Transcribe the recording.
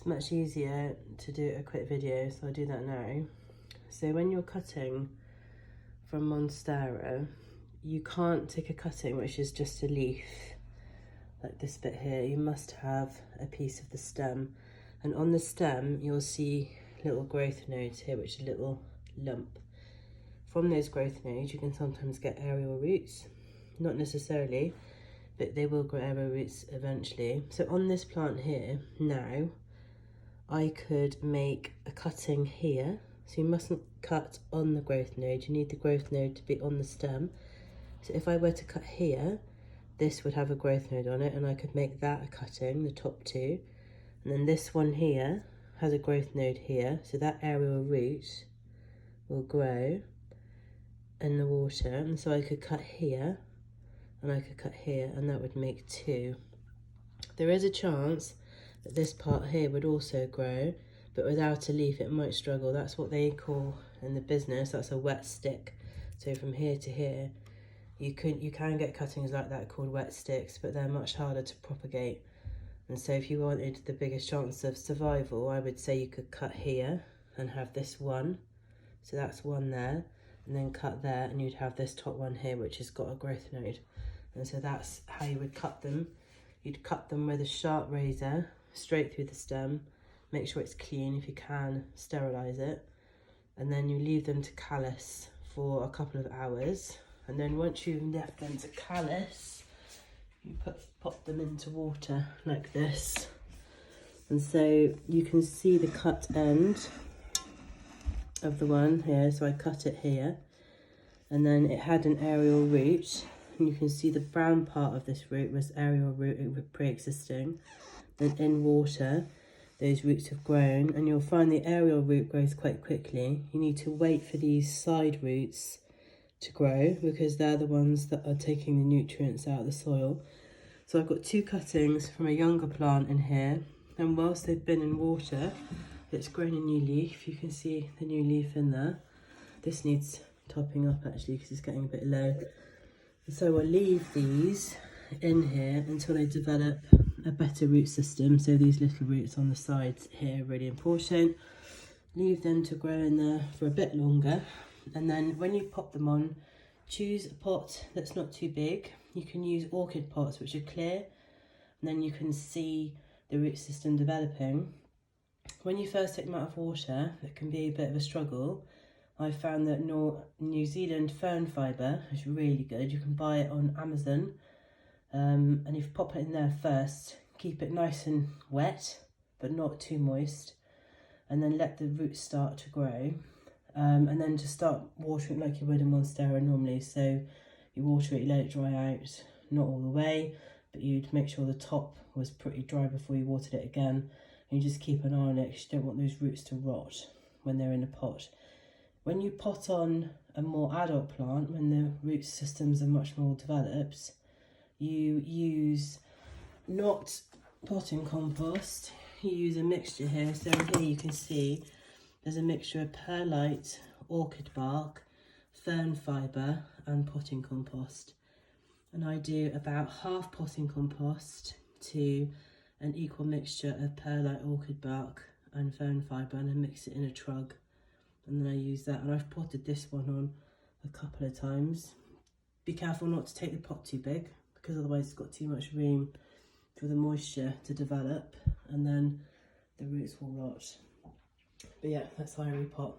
much easier to do a quick video, so I'll do that now. So when you're cutting from Monstera, you can't take a cutting which is just a leaf, like this bit here. You must have a piece of the stem. And on the stem, you'll see little growth nodes here, which is a little lump. From those growth nodes, you can sometimes get aerial roots. Not necessarily, but they will grow aerial roots eventually. So on this plant here, now, I could make a cutting here. So you mustn't cut on the growth node. You need the growth node to be on the stem. So if I were to cut here, this would have a growth node on it, and I could make that a cutting, the top two. And then this one here has a growth node here. So that aerial root will grow in the water. And so I could cut here, and I could cut here, and that would make two. There is a chance that this part here would also grow, but without a leaf it might struggle. That's what they call in the business, that's a wet stick. So from here to here, you can get cuttings like that called wet sticks, but they're much harder to propagate. And so if you wanted the biggest chance of survival, I would say you could cut here and have this one. So that's one there, and then cut there, and you'd have this top one here, which has got a growth node. And so that's how you would cut them. You'd cut them with a sharp razor, straight through the stem. Make sure it's clean, if you can, sterilize it. And then you leave them to callus for a couple of hours. And then once you've left them to callus, you pop them into water like this. And so you can see the cut end of the one here. So I cut it here, and then it had an aerial root. And you can see the brown part of this root was aerial root, it was pre-existing. Then in water, those roots have grown, and you'll find the aerial root grows quite quickly. You need to wait for these side roots to grow, because they're the ones that are taking the nutrients out of the soil. So I've got two cuttings from a younger plant in here, and whilst they've been in water, it's grown a new leaf. You can see the new leaf in there. This needs topping up actually, because it's getting a bit low. So I'll leave these in here until they develop a better root system. So these little roots on the sides here are really important. Leave them to grow in there for a bit longer, and then when you pop them on, choose a pot that's not too big. You can use orchid pots which are clear, and then you can see the root system developing. When you first take them out of water, it can be a bit of a struggle. I found that New Zealand fern fibre is really good. You can buy it on Amazon. And if you pop it in there first, keep it nice and wet, but not too moist. And then let the roots start to grow. And then just start watering like you would in Monstera normally. So you water it, let it dry out, not all the way, but you'd make sure the top was pretty dry before you watered it again. And you just keep an eye on it, because you don't want those roots to rot when they're in a pot. When you pot on a more adult plant, when the root systems are much more developed, you use not potting compost, you use a mixture here. So here you can see there's a mixture of perlite, orchid bark, fern fibre and potting compost. And I do about half potting compost to an equal mixture of perlite, orchid bark and fern fibre, and I mix it in a trug. And then I use that, and I've potted this one on a couple of times. Be careful not to take the pot too big, because otherwise it's got too much room for the moisture to develop, and then the roots will rot. But yeah, that's how I repot.